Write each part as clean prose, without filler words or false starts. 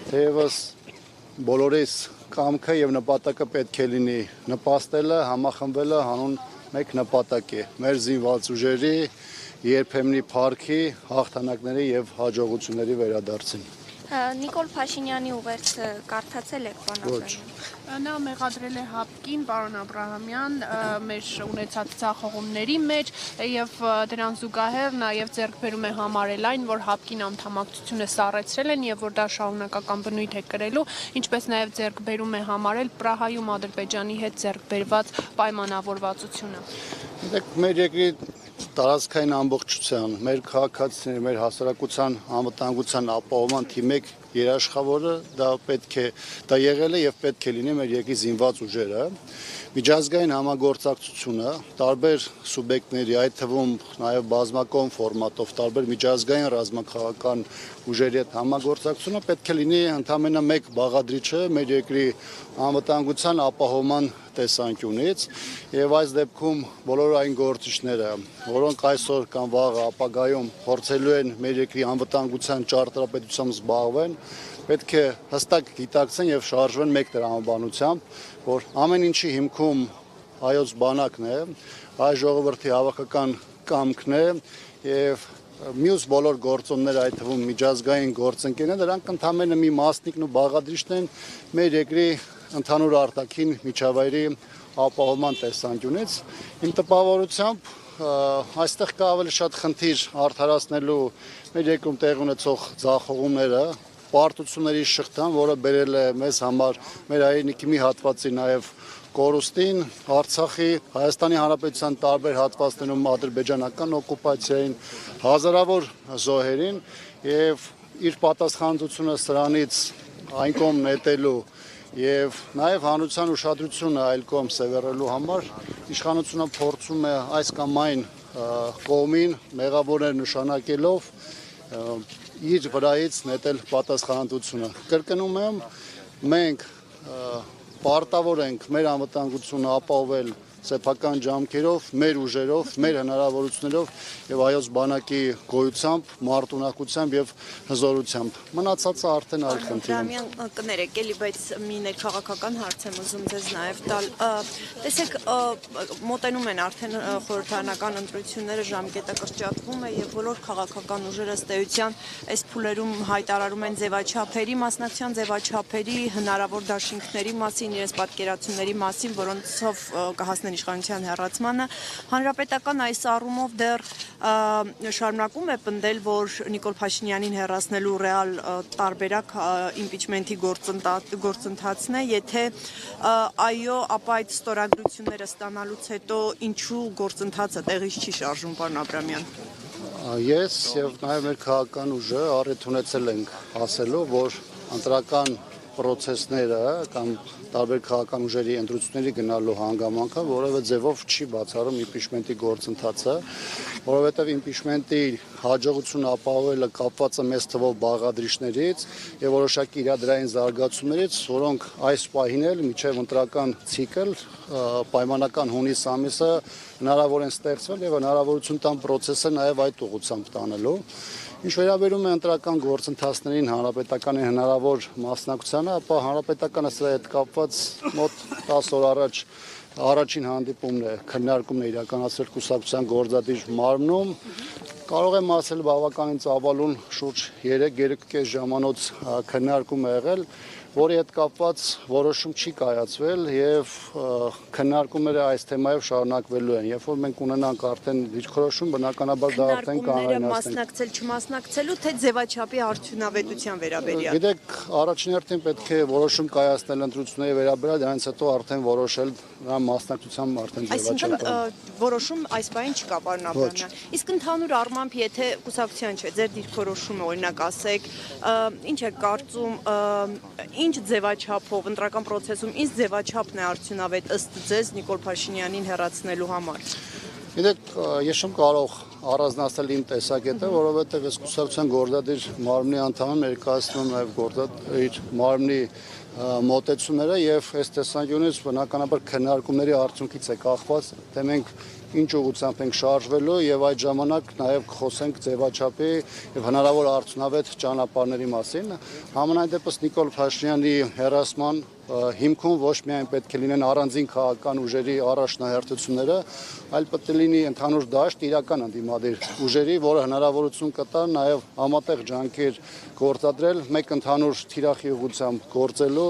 թեևս բոլորիս կամքը եւ նպատակը պետք է լինի նպաստելը, համախմբելը հանուն մեկ նպատակի մեր զինված ուժերի երբեմնի փառքի, հաղթանակների եւ հաջողությունների վերադարձին։ Նիկոլ Փաշինյանի ուղերձը կարդացել եք, պարոն Աբրահամյան։ Նա մեղադրել է ՀԱՊԿ-ին, պարոն Աբրահամյան, մեր ունեցած ձախողումների մեջ եւ դրան զուգահեռ նաեւ ձեռք բերում է համարել այն, որ ՀԱՊԿ-ին անդամակցությունը սառեցրել են եւ որ դա շարունակական բնույթ է կրելու, ինչպես նաեւ ձեռք բերում է համարել Պրահայում Ադրբեջանի հետ ձեռք բերված պայմանավորվածությունը։ Դեք մեր երկրի տարածքային ամբողջության, մեր քաղաքացիների, մեր հասարակության անվտանգության ապահովման թիմեք երաշխավորը դա եղել է եւ պետք է լինի մեր երկրի զինված ուժերը, միջազգային համագործակցությունը, տարբեր սուբյեկտների, այդ թվում նաեւ բազմակողմ ֆորմատով, տարբեր միջազգային ռազմաքաղաքական ուժերի հետ համագործակցությունը պետք է լինի ընդամենը մեկ բաղադրիչը մեր երկրի անվտանգության ապահովման տեսանկյունից եւ այս դեպքում բոլոր այն գործիչները, որոնք այսօր կամ վաղը ապագայում փորձելու են մեր երկրի անվտանգության ճարտարապետությամբ զբաղվեն, պետք է հստակ գիտակցեն եւ շարժվեն մեկ տրամաբանությամբ, որ ամեն ինչի հիմքում հայոց բանակն է, հայ ժողովրդի հավաքական կամքն է եւ մյուս բոլոր գործոնները, այդ թվում միջազգային գործընկերները, դրանք ընդամենը մի մասնիկն ու բաղադրիչն են մեր երկրի ընդհանուր արտաքին միջավայրի ապահովման տեսանկյունից։ Իմ տպավորությամբ այստեղ կա ավելի շատ խնդիր արդարացնելու մեր երկրում տեղի ունեցող ձախողումները, պարտությունների շղթան, որը բերել է մեզ համար մեր հայրենիքի մի հատվածի նաև կորուստին, Արցախի, Հայաստանի Հանրապետության տարբեր հատվածներում ադրբեջանական օկուպացիային, հազարավոր զոհերին եւ իր պատասխանատվությունը սրանից այն կողմ նետելու եւ նաեւ հանրության ուշադրությունը այլ կողմ սևեռելու համար իշխանությունը փորձում է այս կամ այն կողմին մեղավորներ նշանակելով իր վրայից նետել պատասխանատվությունը։ Կրկնում եմ, մենք պարտավոր ենք մեր անվտանգությունը ապահովել սեփական ջանքերով, մեր ուժերով, մեր հնարավորություններով եւ այոց բանակի գոյությամբ, մարտունակությամբ եւ հզորությամբ։ Մնացածը արդեն այլ խնդիր է։ Կներեք, էլի, բայց մի ներքաղաքական հարց եմ ուզում ձեզ նաեւ տալ։ Տեսեք, մոտենում են արդեն խորհրդարանական ընտրությունները, ժամկետը կրճատվում է եւ բոլոր քաղաքական ուժերը ըստ էության այս փուլերում հայտարարում են ձևաչափերի, մասնակցության ձևաչափերի, հնարավոր դաշինքների մասին, իրենց պատկերացումների մասին, որոնցով կհասնեն իշխանության հեռացմանը, հանրապետական այս առումով դեռ շարունակում է պնդել, որ Նիկոլ Փաշինյանին հեռացնելու ռեալ տարբերակ իմպիչմենթի գործընթացն է, եթե այո, ապա այդ ստորագրությունները ստանալուց հետո ինչու գործընթացը տեղից չի շարժում, պարոն Աբրահամյան։ Ես եւ նաեւ մեր քաղաքական ուժը առիթ ունեցել ենք ասելու, որ ընտրական պրոցեսները կամ տարբեր քաղաքական ուժերի ընտրությունների գնալու հանգամանքը որևէ ձևով չի բացառում իմպիչմենտի գործընթացը, որովհետև իմպիչմենտի հաջողությունը ապահովելը կապված է մեծ թվով բաղադրիչներից եւ որոշակի իրադրային զարգացումներից, որոնք այս պահին էլ միջև ընտրական ցիկլ պայմանական հունիս ամիսը հնարավոր են ստեղծվել եւ հնարավորություն տան process-ը նաեւ այդ ուղղությամբ տանելու։ Ինչ վերաբերում է ընտրական գործընթացներին հանրապետականի հնարավոր մասնակցությանը, ապա հանրապետականը սրա հետ կապված մոտ 10 օր առաջ առաջին հանդիպումն է, քննարկումն է իրականացրել կուսակցության գործադիր մարմնում։ Կարող եմ ասել բավականին ծավալուն շուրջ 3-3.5 ժամանոց քննարկում է եղել, որի հետ կապված որոշում չի կայացվել եւ քննարկումները այս թեմայով շարունակվելու են։ Երբ որ մենք ունենանք արդեն դիրքորոշում, բնականաբար դա արդեն կանոնացնենք։ Մասնակցել չմասնակցելու, թե ձևաչափի արդյունավետության վերաբերյալ։ Գիտեք, առաջին հերթին պետք է որոշում կայացնել ընտրությունների վերաբերյալ, դրանից հետո արդեն որոշել նրա մասնակցությամբ արդեն ձևաչափը։ Այսինքն որոշում այս բային չկա, պարոն Աբրահամյան։ Իսկ ընդհանուր առմամբ, եթե կուսակցության չէ, ձեր դիրքորոշումը օրինակ ասեք, ինչ է կարծում, ինչ ձևաչափով ընտրական process-ում ինչ ձևաչափն է արդյունավետ ըստ ձեզ Նիկոլ Փաշինյանին հեռացնելու համար։ Գիտեք, ես չեմ կարող առանձնացնել իմ տեսակետը, որովհետև ես կուսակցության գործադիր մարմնի անդամ եմ, ներկայացնում նաև իր մարմնի մոտեցումները եւ այս տեսանկյունից բնականաբար քննարկումների արդյունքից է կախված, թե մենք ինչ ուղղությամբ ենք շարժվելու եւ այդ ժամանակ նաեւ կխոսենք ձևաչափի եւ հնարավոր արդյունավետ ճանապարհների մասին։ Համենայն դեպս Նիկոլ Փաշինյանի հերասման հիմքում ոչ միայն պետք է լինեն առանձին քաղաքական ուժերի առաջնահերթությունները, այլ պետք է լինի ընդհանուր դաշտ իրական ընդդիմադիր ուժերի, որը հնարավորություն կտա նաև համատեղ ջանքեր գործադրել, մեկ ընդհանուր թիրախի ուղղությամբ գործելու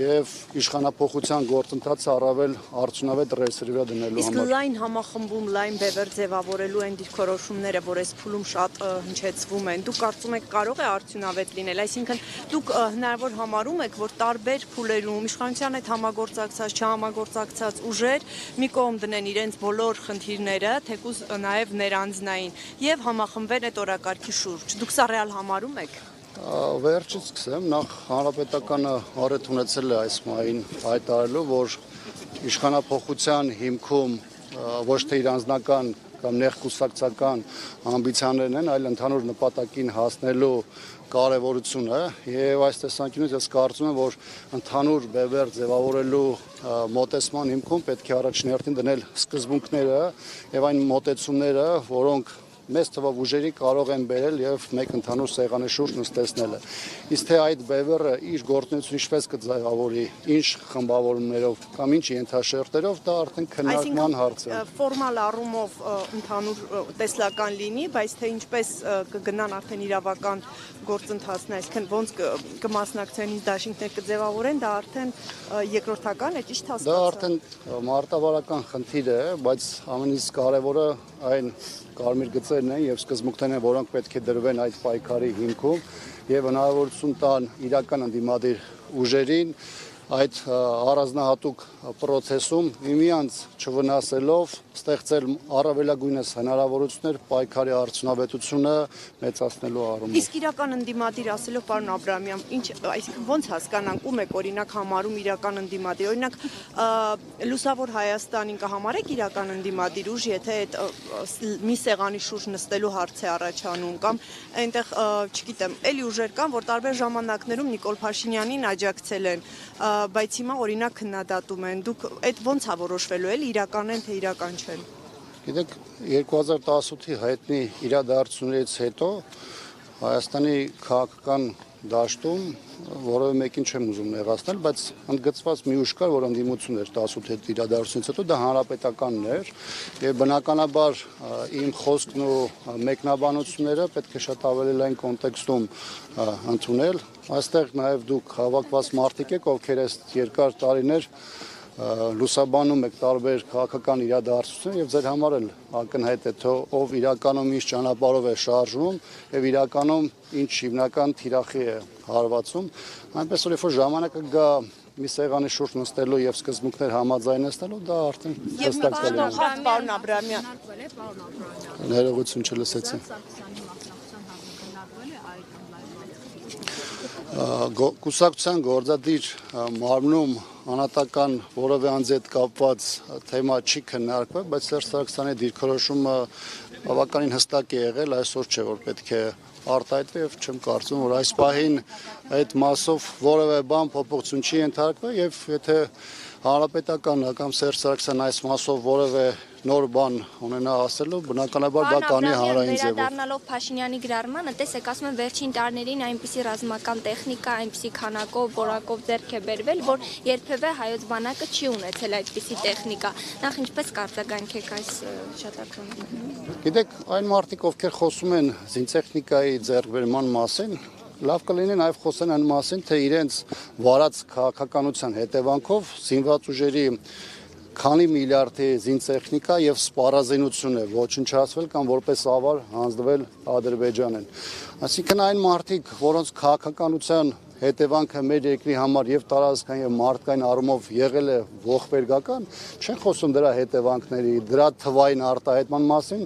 եւ իշխանապողության գործընթացը առավել արդյունավետ ռեսուրսի վրա դնելու Իսկ համար։ լայն համախմբում, լայն բևեռ ձևավորելու այն դիրքորոշումները, որ այս փուլում շատ հնչեցվում են, դուք կարծում եք կարող է արդյունավետ լինել, այսինքն դուք հնարավոր համարում եք, որ տարբեր փուլերում իշխանության հետ համագործակցած, չհամագործակցած ուժեր մի կողմ դնեն իրենց բոլոր խնդիրները, թեկուզ նաև ներանձնային եւ համախմբեն այդ օրակարգի շուրջ։ Դուք սա ռեալ համարում եք։ Վերջից սկսեմ, նախ հանրապետականը առիթ ունեցել է այս մային հայտարարելու, որ իշխանապողության հիմքում ոչ թե իր անձնական կամ ներկուսակցական ամբիցիաներն են, այլ ընդհանուր նպատակին հասնելու կարևորությունը եւ այս տեսանկյունից ես կարծում եմ, որ ընդհանուր բևեռ ձևավորելու մոտեցման հիմքում պետք է առաջին դնել սկզբունքները եւ այն մոտեցումները, որոնք մեծ թվով ուժերի կարող են բերել եւ մեկ ընդհանուր սեղանի շուրջ նստեցնելը։ Իսկ թե այդ բևեռը իր գործունեությունը ինչպես կձևավորի, ինչ խմբավորումներով կամ ինչ ենթաշերտերով, դա արդեն քննարկման հարց է։ Ֆորմալ առումով ընդհանուր տեսլական լինի, բայց թե ինչպես կգնան արդեն իրավական գործընթացն, այսինքն ոնց կմասնակցեն ինչ դաշինքներ կձևավորեն, դա արդեն երկրորդական է, ճիշտ հասկացա։ Դա արդեն մարտավարական խնդիր է, բայց ամենից կարևորը այն կարմիր գծերն են եւ սկզբունքներն են, որոնք պետք է դրվեն այդ պայքարի հիմքում եւ հնարավորություն տան իրական ընդդիմադիր ուժերին այդ առանձնահատուկ process-ում միմյանց չվնասելով ստեղծել առավելագույնս հնարավորություններ պայքարի արդյունավետությունը մեծացնելու առումով։ Իսկ իրական ընդդիմադիր ասելով պարոն Աբրահամյան, ինչ, այսինքն ոնց հասկանանք, ում եք օրինակ համարում իրական ընդդիմադիր, օրինակ Լուսավոր Հայաստանին կհամարեք իրական ընդդիմադիր ուժ, եթե այդ մի սեղանի շուրջ նստելու հարց է առաջանում, կամ այնտեղ, չգիտեմ, էլի ուժեր կան, որ տարբեր ժամանակներում Նիկոլ Փաշինյանին աջակցել են, բայց հիմա օրինակ քննադատում են։ Դուք այդ ոնց է որոշվելու, էլի իրական են թե իրական չեն։ Գիտեք, 2018-ի հայտնի իրադարձություններից հետո Հայաստանի քաղաքական դաշտում որևէ մեկին չեմ ուզում նեղացնել, բայց ընդգծված մի ուժ կար, որ ընդդիմություն էր 18 իրադարձությունից հետո, դա հանրապետականն էր եւ բնականաբար իմ խոսքն ու մեկնաբանությունները պետք է շատ ավելի լայն կոնտեքստում ընդունել։ Այստեղ նաեւ դուք հավաքված մարդիկ եք, ովքեր այս երկար տարիներ լուսաբանում եք տարբեր քաղաքական իրադարձություններ եւ ձեր համար էլ ակնհայտ է թե ով իրականում ինչ ճանապարհով է շարժվում եւ իրականում ինչ հիմնական թիրախի է հարվածում, այնպես որ երբ ժամանակը գա մի սեղանի շուրջ նստելու եւ սկզբունքներ համաձայնեցնելու, դա արդեն հստակ կլինի։ Պարոն Աբրահամյան, Ներողություն չլսեցի։ Կուսակցության գործադիր մարմնում անհատական որևէ անձի հետ կապված թեմա չի քննարկվել, բայց Սերժ Սարգսյանի դիրքորոշումը բավականին հստակ է եղել, այսօր չէ որ պետք է արտահայտվի եւ չեմ կարծում որ այս պահին այդ մասով որևէ բան փոփոխություն չի ենթարկվել եւ եթե հանրապետականը կամ Սերժ Սարգսյանը այս մասով որևէ նոր բան ունենա ասելու, բնականաբար դա կանի հանրային ձևով։ Վերադառնալով Փաշինյանի գրառմանը, տեսեք, ասում են վերջին տարիներին այնպիսի ռազմական տեխնիկա, այնպիսի քանակով, որակով ձեռք է բերվել, որ երբևէ հայոց բանակը չի ունեցել այդպիսի տեխնիկա։ Նախ ինչպես կարձագանք եք այս շտակում։ Գիտեք, այն մարդիկ, ովքեր խոսում են զինտեխնիկայի ձեռքբերման մասին, լավ կլինի նաև խոսեն այն մասին, թե իրենց վարած քաղաքականության հետևանքով զինված ուժերի քանի միլիարդի զինտեխնիկա եւ սպառազինություն է ոչնչացվել կամ որպես ավար հանձնվել Ադրբեջանին։ Այսինքն այն մարդիկ, որոնց քաղաքականության հետևանքը մեր երկրի համար եւ տարածքային եւ մարդկային առումով եղել է ողբերգական, չեն խոսում դրա հետևանքների, դրա թվային արտահայտման մասին,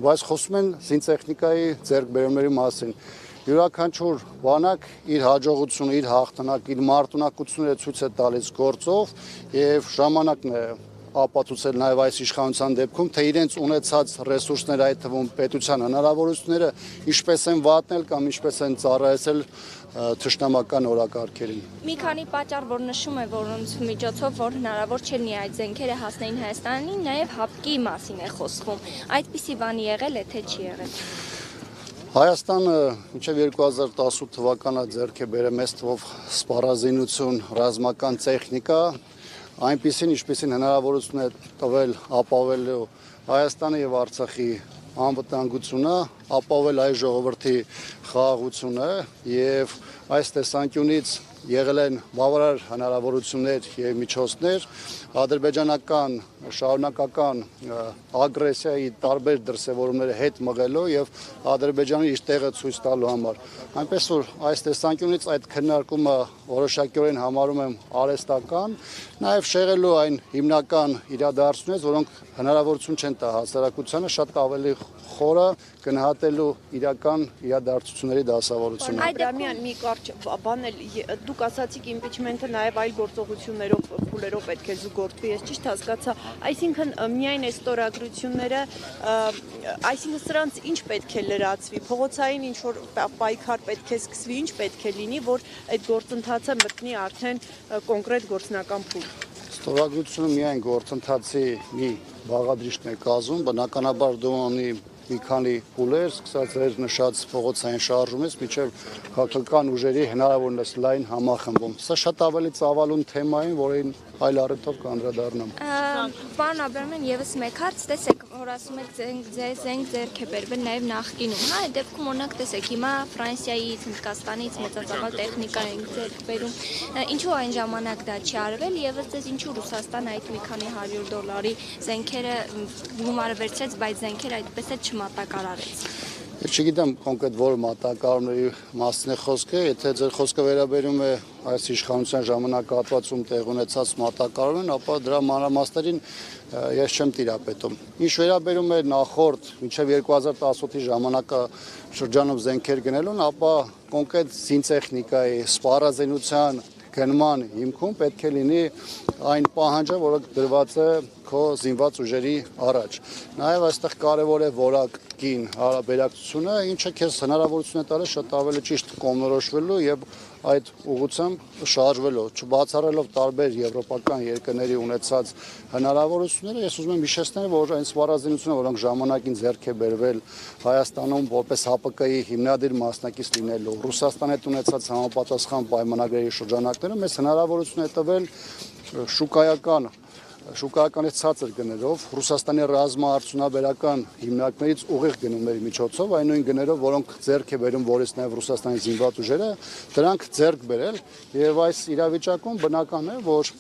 բայց խոսում են զինտեխնիկայի ձեռքբերումների մասին։ Յուրաքանչյուր բանակ իր հաջողությունը, իր հաղթանակը, իր մարտունակությունները ցույց է տալիս գործով եւ ժամանակն է ապացուցել նաև այս իշխանության դեպքում, թե իրենց ունեցած ռեսուրսները, այդ թվում պետության հնարավորությունները ինչպես են վատնել կամ ինչպես են ծառայեցել թշնամական օրակարգերին։ Մի քանի պատճառ, որ նշում է, որոնց միջոցով որ հնարավոր չէ լինի այդ զենքերը հասնեին Հայաստանին, նաև հապկի մասին է խոսվում։ Այդպիսի բան եղել է, թե չի եղել։ Հայաստանը մինչև 2018 թվականը ձեռք է բերել մեծ թվով սպառազինություն, ռազմական տեխնիկա, այնպիսին, ինչպիսին հնարավորություն է տվել ապավելու Հայաստանը եւ Արցախի անվտանգությունը, ապավել այս ժողովրդի խաղաղությունը եւ այս տեսանկյունից եղել են բավարար հնարավորություններ եւ միջոցներ ադրբեջանական շարունակական ագրեսիայի տարբեր դրսևորումները հետ մղելու եւ Ադրբեջանի իր տեղը ցույց տալու համար։ Այնպես որ այս տեսանկյունից այդ քննարկումը որոշակիորեն համարում եմ արհեստական, նաեւ շեղելու այն հիմնական իրադարձություններից, որոնք հնարավորություն չեն տա հասարակությանը շատ ավելի խորը գնահատելու իրական իրադարձությունների դասավորությունը։ Այդամյան մի կարճ բան էլ դուք ասացիք իմպիչմենթը նաև այլ գործողություններով փուլերով պետք է զուգորդվի, ես ճիշտ հասկացա, այսինքն միայն այս ստորագրությունները, այսինքն սրանց ինչ պետք է լրացվի, փողոցային ինչ որ պայքար պետք է սկսվի, ինչ պետք է լինի, որ այդ գործընթացը մտնի արդեն կոնկրետ գործնական փուլ։ Ստորագրությունը միայն գործընթացի մի բաղադրիչն է կազմում, բնականաբար դու ունի մի քանի փուլեր, սկսած էր նշած փողոցային շարժումից մինչև քաղաքական ուժերի հնարավորինս լայն համախմբում։ Սա շատ ավելի ծավալուն թեմա է, որին այլ առիթով կանդրադառնամ։ Պարոն Աբրամյան, եւս մեկ հարց, տեսեք, որ ասում եք զենք ձեռք է բերվել նաեւ նախկինում, հա, այդ դեպքում օրինակ տեսեք, հիմա Ֆրանսիայից, Հնդկաստանից մեծածավալ տեխնիկա են ձեռք բերում։ Ինչու այն ժամանակ դա չի արվել եւ ըստ ինչու Ռուսաստանը այդ մի քանի $100 զենքերը գումարը վերցրեց, բայց զենքերը այդպես է չմատակարարեց։ Ես չգիտեմ կոնկրետ որ մատակարարումների մասին է խոսքը, եթե ձեր խոսքը վերաբերում է այս իշխանության ժամանակահատվածում տեղ ունեցած մատակարարումն, ապա դրա մանրամասներին ես չեմ տիրապետում։ Ինչ վերաբերում է նախորդ մինչև 2018-ի ժամանակաշրջանում զենքեր գնելուն, ապա կոնկրետ զինտեխնիկայի, սպառազինության գնման հիմքում պետք է լինի այն պահանջը, որը դրված է քո զինված ուժերի առաջ։ Նաև այստեղ կարևոր է որակին հարաբերակցությունը, ինչը քեզ հնարավորություն է տալիս շատ ավելի ճիշտ կողմնորոշվելու եւ այդ ուղղությամբ շարժվելու, չբացառելով տարբեր եվրոպական երկրների ունեցած հնարավորությունները, ես ուզում եմ հիշեցնել, որ այն սպառազինությունը, որոնք ժամանակին ձեռք է բերվել Հայաստանում որպես ՀԱՊԿ-ի հիմնադիր մասնակից լինելու, Ռուսաստանի հետ ունեցած համապատասխան պայմանագրերի շրջանակներում մեզ հնարավորություն է տվել շուկայականից ցածր գներով Ռուսաստանի ռազմաարդյունաբերական հիմնարկներից ուղիղ գնումների միջոցով, այն նույն գներով, որոնք ձեռք է բերում որից նաև Ռուսաստանի զինված ուժերը, դրանք ձեռք բերել եւ այս իրավիճակում բնական է, որ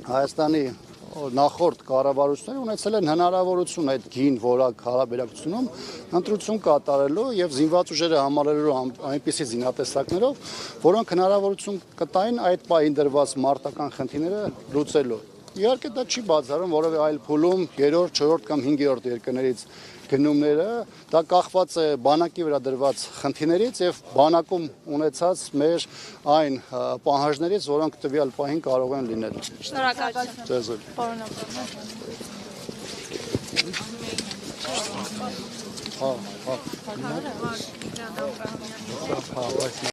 Հայաստանի նախորդ կառավարությունները ունեցել են հնարավորություն այդ գին որակ հարաբերակցությունում ընտրություն կատարելու եւ զինված ուժերը համալրելու այնպիսի զինատեսակներով, որոնք հնարավորություն կտային այդ պահին դրված մարտական խնդիրները լուծելու։ Իհարկե դա չի բացառում որևէ այլ փուլում 3-րդ, 4-րդ կամ 5-րդ երկրներից գնումները, դա կախված է բանակի վրա դրված խնդիրներից եւ բանակում ունեցած մեր այն պահանջներից, որոնք տվյալ պահին կարող են լինել։ Շնորհակալություն։ Ձեզ Պարոն Աբրամյան։ Հա։